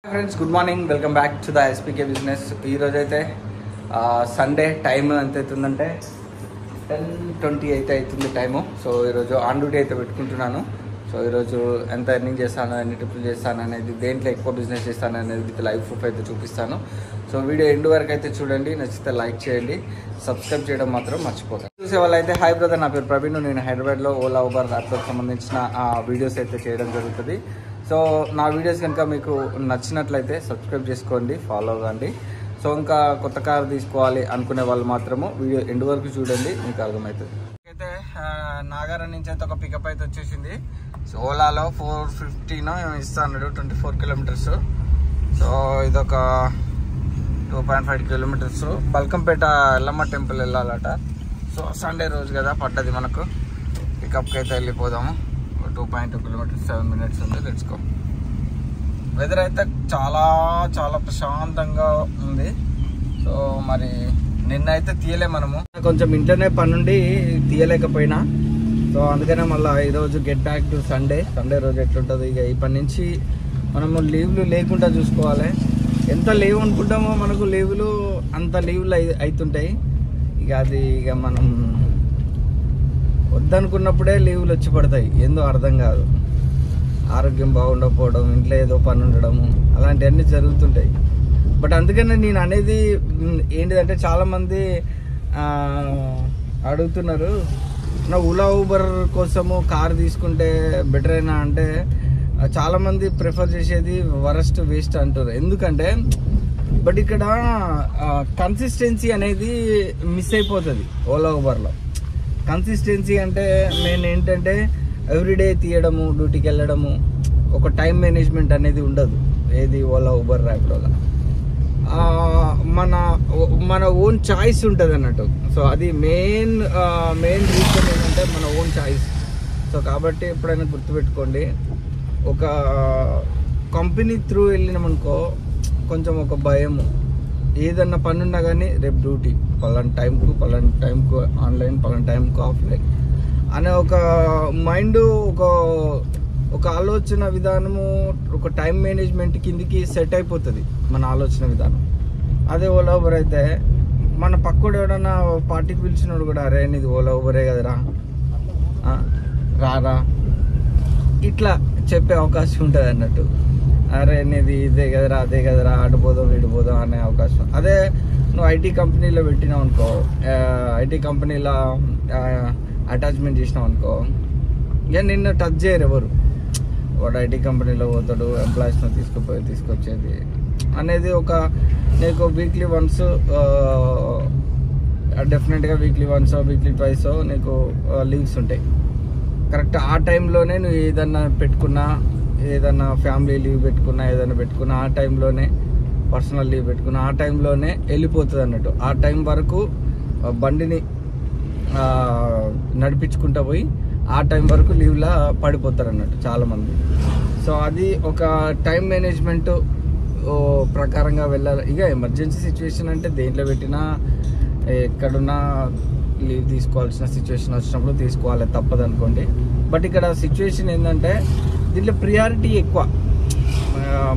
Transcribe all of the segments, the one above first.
Friends good morning, welcome back to the ఎస్పీకే business. ఈరోజు అయితే Sunday time ఎంత అవుతుందంటే 10:20 అయితే అవుతుంది టైము. సో ఈరోజు ఆన్ డ్యూటీ అయితే పెట్టుకుంటున్నాను. సో ఈరోజు ఎంత ఎర్నింగ్ చేస్తాను, ఎన్ని ట్రిప్పులు చేస్తాను అనేది, దేంట్లో ఎక్కువ బిజినెస్ చేస్తాను అనేది విత్ లైవ్ ప్రూఫ్ అయితే చూపిస్తాను. సో వీడియో ఎండ్ వరకు అయితే చూడండి, నచ్చితే లైక్ చేయండి, సబ్స్క్రైబ్ చేయడం మాత్రం మర్చిపోతాను. చూసే వాళ్ళైతే హాయ్ బ్రదర్, నా పేరు ప్రవీణ్, నేను హైదరాబాద్లో ఓలా ఊబర్ యాప్కి సంబంధించిన వీడియోస్ అయితే చేయడం జరుగుతుంది. సో నా వీడియోస్ కనుక మీకు నచ్చినట్లయితే సబ్స్క్రైబ్ చేసుకోండి, ఫాలో అవ్వండి. సో ఇంకా కొత్త కార్ తీసుకోవాలి అనుకునే వాళ్ళు మాత్రము వీడియో ఎండ్ వరకు చూడండి, మీకు అర్థమవుతుంది. అయితే నాగారం నుంచి అయితే ఒక పికప్ అయితే వచ్చేసింది. సో ఓలాలో 450 ఇస్తాను, 24 కిలోమీటర్స్. సో ఇదొక 2.5 కిలోమీటర్స్. బల్కంపేట ఎల్లమ్మ టెంపుల్ వెళ్ళాలట. సో సండే రోజు కదా పడ్డది మనకు. పికప్కి అయితే వెళ్ళిపోదాము. 2.2 కిలోమీటర్స్, 7 minutes ఉంది. Let's go. వెదర్ అయితే చాలా చాలా ప్రశాంతంగా ఉంది. సో మరి నిన్న అయితే తీయలే, మనము కొంచెం ఇంట్లోనే పని నుండి తీయలేకపోయినా. సో అందుకనే మళ్ళీ ఈరోజు గెట్ బ్యాక్ టు సండే రోజు ఎట్లుంటుంది. ఇక ఇప్పటి నుంచి మనము లీవ్లు లేకుండా చూసుకోవాలి. ఎంత లీవ్ అనుకుంటామో మనకు లీవ్లు అంత లీవ్లు అవుతుంటాయి. ఇక మనం వద్దనుకున్నప్పుడే లీవ్లు వచ్చి పడతాయి, ఏందో అర్థం కాదు. ఆరోగ్యం బాగుండకపోవడం, ఇంట్లో ఏదో పని ఉండడము, అలాంటివన్నీ జరుగుతుంటాయి. బట్ అందుకనే నేను అనేది ఏంటిదంటే, చాలామంది అడుగుతున్నారు, నా ఓలా ఊబర్ కోసము కార్ తీసుకుంటే బెటర్ అయినా అంటే, చాలామంది ప్రిఫర్ చేసేది వరస్ట్ వేస్ట్ అంటారు. ఎందుకంటే బట్ ఇక్కడ కన్సిస్టెన్సీ అనేది మిస్ అయిపోతుంది ఓలా ఊబర్లో. కన్సిస్టెన్సీ అంటే మెయిన్ ఏంటంటే ఎవ్రీడే తీయడము, డ్యూటీకి వెళ్ళడము, ఒక టైం మేనేజ్మెంట్ అనేది ఉండదు ఏది ఓలా ఊబర్ ర్యాపిడోలో. మన ఓన్ చాయిస్ ఉంటుంది అన్నట్టు. సో అది మెయిన్ రీజన్ ఏంటంటే మన ఓన్ చాయిస్. సో కాబట్టి ఎప్పుడైనా గుర్తుపెట్టుకోండి, ఒక కంపెనీ త్రూ వెళ్ళినామనుకో కొంచెం ఒక భయము, ఏదన్నా పని ఉన్నా కానీ రేపు డ్యూటీ పలానా టైంకు ఆన్లైన్, పలానా టైంకు ఆఫ్లైన్ అనే ఒక మైండ్, ఒక ఆలోచన విధానము, ఒక టైం మేనేజ్మెంట్ కిందికి సెట్ అయిపోతుంది మన ఆలోచన విధానం. అదే ఓలా ఊబర్ అయితే మన పక్కడు ఎవడన్నా పార్టీకి పిలిచినోడు కూడా, అరే నీది ఓలా ఊబరే కదరా, రారా, ఇట్లా చెప్పే అవకాశం ఉంటుంది అన్నట్టు. అరే నీది ఇదే కదరా, అదే కదరా, ఆడిపోదాం వీడిపోదాం అనే అవకాశం. అదే నువ్వు ఐటీ కంపెనీలో పెట్టినావు అనుకో, ఐటీ కంపెనీలో అటాచ్మెంట్ చేసినావు అనుకో, ఇక నిన్ను టచ్ చేయరు ఎవరు. వాడు ఐటీ కంపెనీలో పోతాడు, ఎంప్లాయీస్ని తీసుకొచ్చేది అనేది ఒక నీకు వీక్లీ వన్స్, డెఫినెట్గా వీక్లీ వన్స్, వీక్లీ ట్వైస్ నీకు లీవ్స్ ఉంటాయి. కరెక్ట్ ఆ టైంలోనే నువ్వు ఏదన్నా పెట్టుకున్నా, ఏదన్నా ఫ్యామిలీ లీవ్ పెట్టుకున్నా, ఏదైనా పెట్టుకున్నా ఆ టైంలోనే, పర్సనల్ లీవ్ పెట్టుకున్నా ఆ టైంలోనే వెళ్ళిపోతుంది అన్నట్టు. ఆ టైం వరకు బండిని నడిపించుకుంటూ పోయి ఆ టైం వరకు లీవ్లా పడిపోతారు అన్నట్టు చాలామంది. సో అది ఒక టైం మేనేజ్మెంట్ ప్రకారంగా వెళ్ళాలి. ఇక ఎమర్జెన్సీ సిచ్యువేషన్ అంటే దేంట్లో పెట్టినా, ఎక్కడున్నా లీవ్ తీసుకోవాల్సిన సిచ్యువేషన్ వచ్చినప్పుడు తీసుకోవాలి, తప్పదు అనుకోండి. బట్ ఇక్కడ సిచ్యువేషన్ ఏంటంటే దీంట్లో ప్రియారిటీ ఎక్కువ,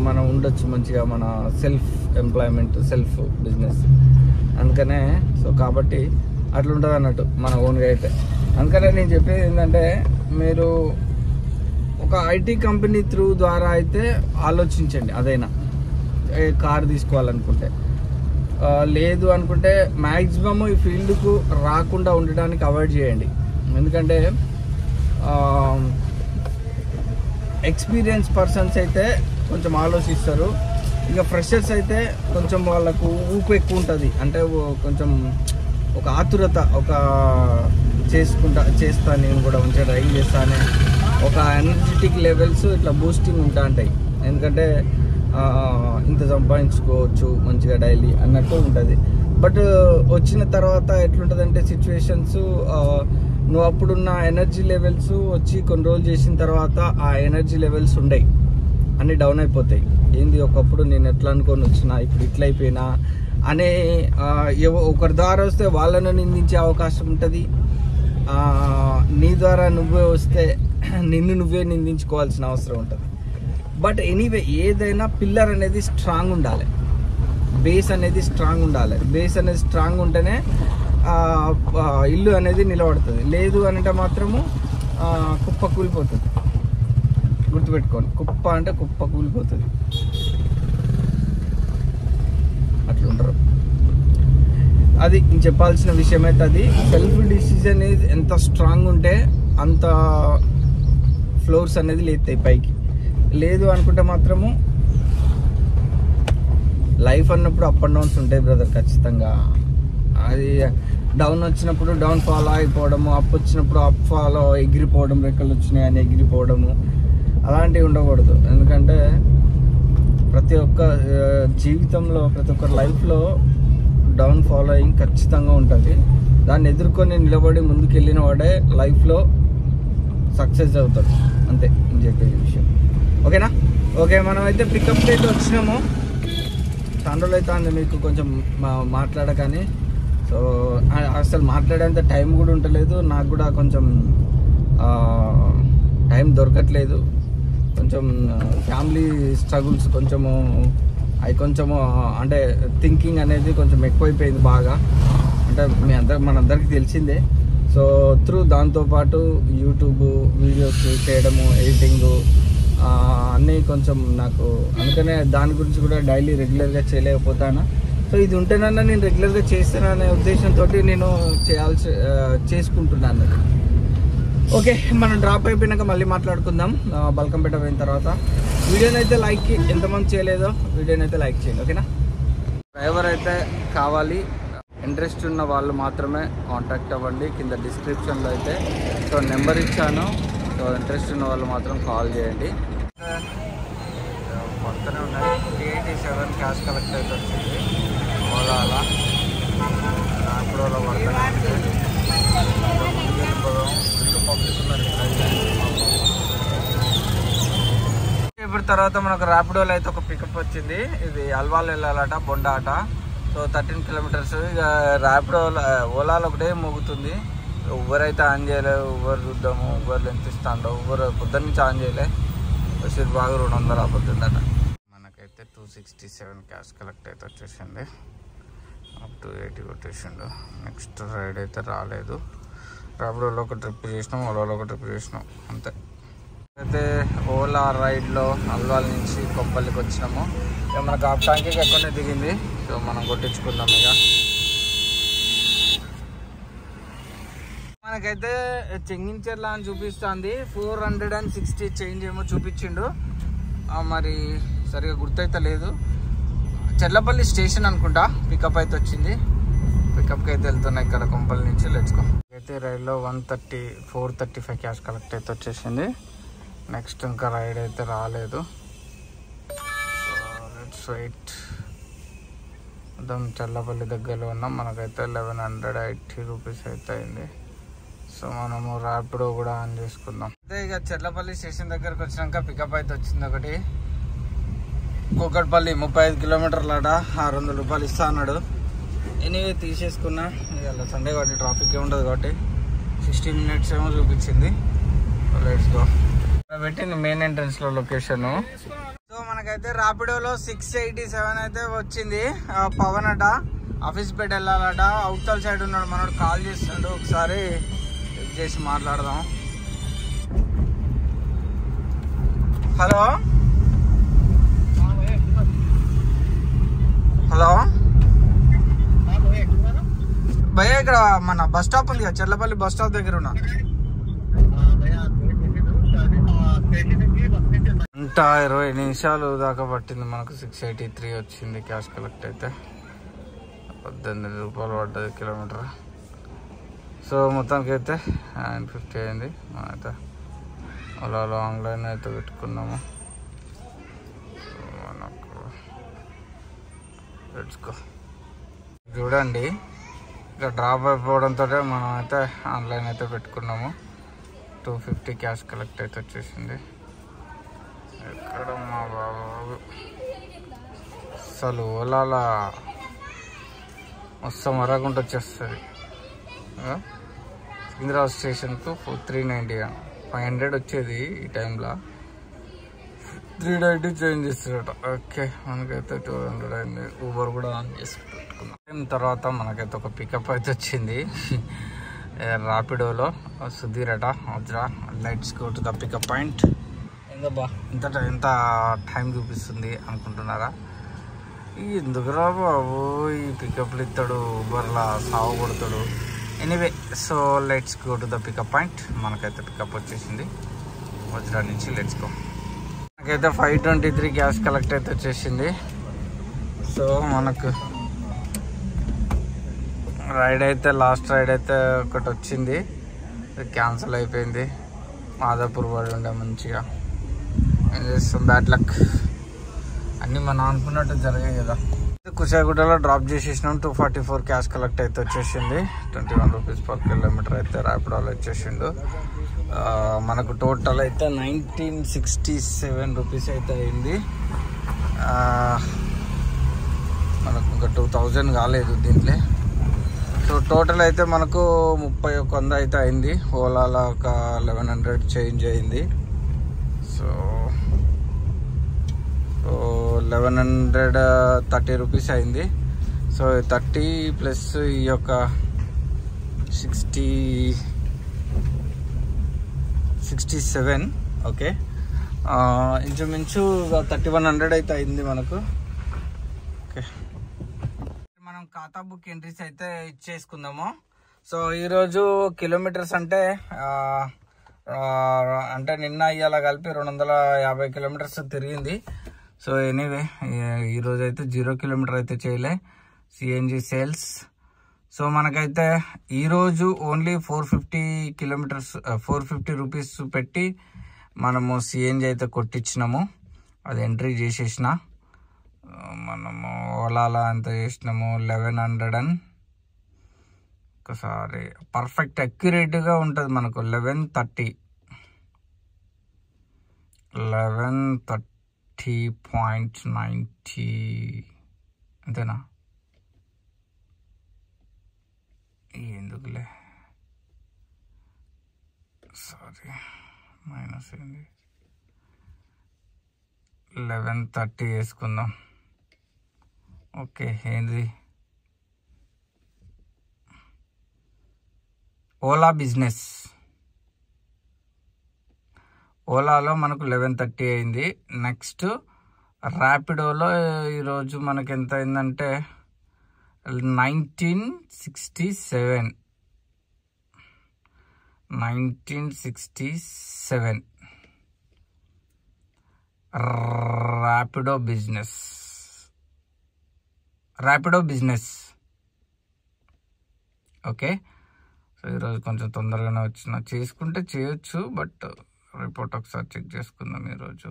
మనం ఉండొచ్చు మంచిగా, మన సెల్ఫ్ ఎంప్లాయ్మెంట్, సెల్ఫ్ బిజినెస్. అందుకనే సో కాబట్టి అట్లా ఉంటుంది అన్నట్టు మన ఓన్గా అయితే. అందుకనే నేను చెప్పేది ఏంటంటే, మీరు ఒక ఐటీ కంపెనీ త్రూ ద్వారా అయితే ఆలోచించండి. అదైనా కార్ తీసుకోవాలనుకుంటే, లేదు అనుకుంటే మ్యాక్సిమమ్ ఈ ఫీల్డ్కు రాకుండా ఉండడానికి అవాయిడ్ చేయండి. ఎందుకంటే ఎక్స్పీరియన్స్ పర్సన్స్ అయితే కొంచెం ఆలోచిస్తారు. ఇక ఫ్రెషర్స్ అయితే కొంచెం వాళ్ళకు ఊపు ఎక్కువ ఉంటుంది. అంటే కొంచెం ఒక ఆతురత, ఒక చేస్తా నేను కూడా మంచిగా డ్రైవ్ చేస్తానే, ఒక ఎనర్జెటిక్ లెవెల్స్ ఇట్లా బూస్టింగ్ ఉంటా ఉంటాయి. ఎందుకంటే ఇంత సంపాదించుకోవచ్చు మంచిగా డైలీ అన్నట్టు ఉంటుంది. బట్ వచ్చిన తర్వాత ఎట్లుంటుంది అంటే సిచ్యువేషన్స్, నువ్వు అప్పుడున్న ఎనర్జీ లెవెల్స్ వచ్చి కొన్ని రోజులు చేసిన తర్వాత ఆ ఎనర్జీ లెవెల్స్ ఉండయి, అన్నీ డౌన్ అయిపోతాయి. ఏంది ఒకప్పుడు నేను ఎట్లా అనుకొని వచ్చినా ఇప్పుడు ఇట్లా అయిపోయినా అనే ఒకరి ద్వారా వస్తే వాళ్ళను నిందించే అవకాశం ఉంటుంది. నీ ద్వారా నువ్వే వస్తే నిన్ను నువ్వే నిందించుకోవాల్సిన అవసరం ఉంటుంది. బట్ ఎనీవే ఏదైనా పిల్లర్ అనేది స్ట్రాంగ్ ఉండాలి, బేస్ అనేది స్ట్రాంగ్ ఉండాలి. బేస్ అనేది స్ట్రాంగ్ ఉంటేనే ఇల్లు అనేది నిలబడుతుంది. లేదు అంటే మాత్రము కుప్ప కూలిపోతుంది. గుర్తుపెట్టుకోండి, కుప్ప అంటే కుప్ప కూలిపోతుంది. అట్లుంటారు. అది చెప్పాల్సిన విషయం అయితే అది. సెల్ఫ్ డిసిజన్ అనేది ఎంత స్ట్రాంగ్ ఉంటే అంత ఫ్లోర్స్ అనేది లేస్తాయి పైకి. లేదు అనుకుంటే మాత్రము లైఫ్ అన్నప్పుడు అప్ అండ్ డౌన్స్ ఉంటాయి బ్రదర్, ఖచ్చితంగా. అది డౌన్ వచ్చినప్పుడు డౌన్ ఫాలో అయిపోవడము, అప్ వచ్చినప్పుడు అప్ ఫాలో ఎగిరిపోవడం, రెక్కలు వచ్చినాయి అని ఎగిరిపోవడము, అలాంటివి ఉండకూడదు. ఎందుకంటే ప్రతి ఒక్క జీవితంలో, ప్రతి ఒక్క లైఫ్లో డౌన్ ఫాలోయింగ్ ఖచ్చితంగా ఉంటుంది. దాన్ని ఎదుర్కొని నిలబడి ముందుకు వెళ్ళిన వాడే లైఫ్లో సక్సెస్ అవుతాడు. అంతే నేను చెప్పే విషయం. ఓకేనా? ఓకే, మనం అయితే పికప్ అయితే వచ్చినాము. చాలా రోజులు అయితే అంది మీకు కొంచెం మాట్లాడకని. సో అసలు మాట్లాడేంత టైం కూడా ఉండలేదు నాకు. కూడా కొంచెం టైం దొరకట్లేదు. కొంచెం ఫ్యామిలీ స్ట్రగుల్స్ కొంచెము అవి కొంచెము అంటే థింకింగ్ అనేది కొంచెం ఎక్కువైపోయింది బాగా. అంటే మనందరికీ తెలిసిందే. సో దాంతోపాటు యూట్యూబ్ వీడియోస్ చేయడము, ఎడిటింగు అన్నీ కొంచెం నాకు, అందుకనే దాని గురించి కూడా డైలీ రెగ్యులర్గా చేయలేకపోతాను. సో ఇది ఉంటేనన్నా నేను రెగ్యులర్గా చేస్తాననే ఉద్దేశంతో నేను చేసుకుంటున్నాను. ఓకే, మనం డ్రాప్ అయిపోయినాక మళ్ళీ మాట్లాడుకుందాం. బల్కంపేట పోయిన తర్వాత. వీడియోని అయితే లైక్, ఎంతమంది చేయలేదో వీడియోని అయితే లైక్ చేయండి. ఓకేనా? డ్రైవర్ అయితే కావాలి, ఇంట్రెస్ట్ ఉన్న వాళ్ళు మాత్రమే కాంటాక్ట్ అవ్వండి. కింద డిస్క్రిప్షన్లో అయితే సో నెంబర్ ఇచ్చాను. సో ఇంట్రెస్ట్ ఉన్న వాళ్ళు మాత్రం కాల్ చేయండి. వస్తూనే ఉన్నాయి. 387 క్యాష్ కలెక్ట్ అయితే వచ్చింది. ఓలాలా రాపిడోలో పడుతూనే ఉంది. ముందుకు వెళ్ళిపోదాం. ఫుల్ పబ్లిక్ ఉన్నారు. ఇప్పుడు తర్వాత మనకు రాపిడోలో అయితే ఒక పికప్ వచ్చింది. ఇది అల్వాల్ వెళ్ళాలట, బొండా అట. So 13 kilometres. ఇక ర్యాపిడో ఓలాలో ఒకటే మోగుతుంది. ఎవరైతే ఆన్ చేయలేదు, ఎవరు చూద్దాము, ఎవరు ఎంత ఇస్తాండో, ఎవరు పొద్దున్న నుంచి ఆన్ చేయలే. వచ్చేది బాగా 200 ఆపోతుందట. మనకైతే 267 క్యాష్ కలెక్ట్ అయితే వచ్చేసింది. Up to 80 కొట్టేసిండు. నెక్స్ట్ రైడ్ అయితే రాలేదు. ర్యాపిడోలో ఒక ట్రిప్ చేసినాం, ఓలాలో ఒక ట్రిప్ చేసినాం, అంతే. అయితే ఓలా రైడ్లో అల్వాల్ నుంచి కొప్పల్లికి వచ్చినాము. ఇక మనకు ఆ ట్యాంకి ఎక్కువనే దిగింది. సో మనం కొట్టించుకుందాం. ఇక మనకైతే చెంగిన్చెర్ల అని చూపిస్తుంది. 460 చేంజ్ ఏమో చూపించిండు. మరి సరిగా గుర్తయితే లేదు. చెర్లపల్లి స్టేషన్ అనుకుంటా. పికప్ అయితే వచ్చింది. పికప్కి అయితే వెళ్తున్నాయి ఇక్కడ కొంపల్లి నుంచి. లెట్స్కో. అయితే రైడ్లో 435 క్యాష్ కలెక్ట్ అయితే వచ్చేసింది. నెక్స్ట్ ఇంకా రైడ్ అయితే రాలేదు. Let's wait. మొత్తం చెర్లపల్లి దగ్గరలో ఉన్నాం. మనకైతే 1180 రూపీస్ అయితే అయింది. సో మనము ర్యాపిడో కూడా ఆన్ చేసుకుందాం. అయితే ఇక చెర్లపల్లి స్టేషన్ దగ్గరకు వచ్చినాక పికప్ అయితే వచ్చింది ఒకటి. కూకట్పల్లి 35 కిలోమీటర్లు అట, 600 రూపాయలు ఇస్తా అన్నాడు. ఎనీవే తీసేసుకున్నా. ఇవాళ సండే కాబట్టి ట్రాఫిక్ ఉండదు కాబట్టి 60 మినిట్స్ ఏమో చూపించింది. Let's go. పెట్టింది మెయిన్ ఎంట్రన్స్లో లొకేషన్. సో మనకైతే ర్యాపిడోలో 687 అయితే వచ్చింది. పవన్ అట, ఆఫీస్ బెడ్ వెళ్ళాలట. అవతల సైడ్ ఉన్నాడు మనోడు, కాల్ చేస్తున్నాడు. ఒకసారి చేసి మాట్లాడదాం. హలో హలో భయ్యా, ఇక్కడ మన బస్ స్టాప్ ఉంది కదా, చెర్లపల్లి బస్ స్టాప్ దగ్గర ఉన్నా. ఇంకా 20 నిమిషాలు దాకా పట్టింది. మనకు 683 వచ్చింది క్యాష్ కలెక్ట్ అయితే. 18 రూపాయలు పడ్డది కిలోమీటర్. సో మొత్తానికి అయితే 950 అయింది. అయితే ఓలాలో ఆన్లైన్ అయితే పెట్టుకున్నాము. మనకు లెట్స్కో. చూడండి, ఇక డ్రాప్ అయిపోవడంతో మనం అయితే ఆన్లైన్ అయితే పెట్టుకున్నాము. 250 క్యాష్ కలెక్ట్ అయితే వచ్చేసింది. ఎక్కడ మా బాబు అసలు ఓలాలా మొత్తం మరగుంట వచ్చేస్తుంది. సికింద్రాబాద్ స్టేషన్కు 390 500 వచ్చేది ఈ టైంలో. 390 చేంజ్ చేస్తారట. ఓకే, మనకైతే 200 అయింది. ఊబర్ కూడా ఆన్ చేసి పెట్టుకున్నాం. తర్వాత మనకైతే ఒక పికప్ అయితే వచ్చింది ర్యాపిడోలో. సుధీర్ అట Vajra. Let's go to the pickup point. ఏందబ్బా ఎంత టైం చూపిస్తుంది అనుకుంటున్నారా? ఎందుకురా బాబు ఈ పికప్లు ఇస్తాడు, ఊబర్లా సాగు కొడతాడు. Anyway, so let's go to the pickup point. మనకైతే పికప్ వచ్చేసింది వజ్రా నుంచి. Let's go. మనకైతే 523 గ్యాస్ కలెక్ట్ అయితే వచ్చేసింది. సో మనకు రైడ్ అయితే లాస్ట్ రైడ్ అయితే ఒకటి వచ్చింది, క్యాన్సిల్ అయిపోయింది. మాదాపూర్ పడి ఉండే మంచిగా. ఏం చేస్తాం, బ్యాడ్ లక్. అన్నీ మనం అనుకున్నట్టు జరిగాయి కదా. కుషాయిగూడలో డ్రాప్ చేసేసినాం. 244 క్యాష్ కలెక్ట్ అయితే వచ్చేసింది. 21 రూపీస్ పర్ కిలోమీటర్ అయితే ర్యాపిడోలో వచ్చేసిండు. మనకు టోటల్ అయితే 1967 రూపీస్ అయితే అయింది. మనకు ఇంకా 2000 కాలేదు దీంట్లో. సో టోటల్ అయితే మనకు 3100 అయితే అయింది. ఓలాలో ఒక 1100 చేంజ్ అయింది. సో 1130 రూపీస్ అయింది. సో 30 ప్లస్ ఈ యొక్క 67. ఓకే, ఇంచుమించు 3100 అయితే అయింది మనకు. ఓకే, మనం ఖాతా బుక్ ఎంట్రీస్ అయితే ఇచ్చేసుకుందాము. సో ఈరోజు కిలోమీటర్స్ అంటే నిన్న ఇవాళ కలిపి 250 కిలోమీటర్స్ తిరిగింది. సో ఎనీవే, ఈరోజు అయితే 0 కిలోమీటర్ అయితే చేయలే సిఎన్జి సేల్స్. సో మనకైతే ఈరోజు ఓన్లీ 450 కిలోమీటర్స్ 450 రూపీస్ పెట్టి మనము సిఎన్జి అయితే కొట్టించినాము. అది ఎంట్రీ చేసేసిన. మనము ఓలాలో ఎంత చేసినాము, 1100 ఒకసారి పర్ఫెక్ట్ అక్యురేట్గా ఉంటుంది మనకు. 1130.90 అంతేనా? ఎందుకులే, సారీ మైనస్ అయింది. 1130 వేసుకుందాం. ఓకే, ఏంది ఓలా బిజినెస్. ఓలాలో మనకు 1130 అయింది. నెక్స్ట్ ర్యాపిడోలో ఈరోజు మనకి ఎంత అయిందంటే 1967. ర్యాపిడో బిజినెస్. ఓకే, సో ఈరోజు కొంచెం తొందరగానే వచ్చిన. చేసుకుంటే చేయొచ్చు, బట్ రిపోర్ట్ ఒకసారి చెక్ చేసుకుందాం ఈరోజు.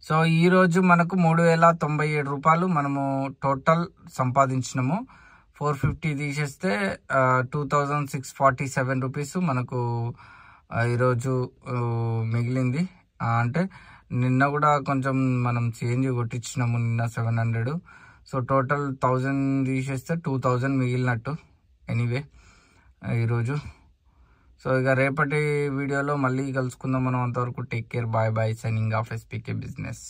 సో ఈరోజు మనకు 3097 రూపాయలు మనము టోటల్ సంపాదించినాము. 450 తీసేస్తే 2647 రూపీస్ మనకు ఈరోజు మిగిలింది. అంటే నిన్న కూడా కొంచెం మనం సిఎన్జి కొట్టించినాము, నిన్న 700. సో టోటల్ 1000 తీసేస్తే 2000 మిగిలినట్టు. ఎనీవే ఈరోజు. సో ఇక రేపటి వీడియోలో మళ్ళీ కలుసుకుందాం మనం. అంతవరకు take care, bye bye, signing off SPK business.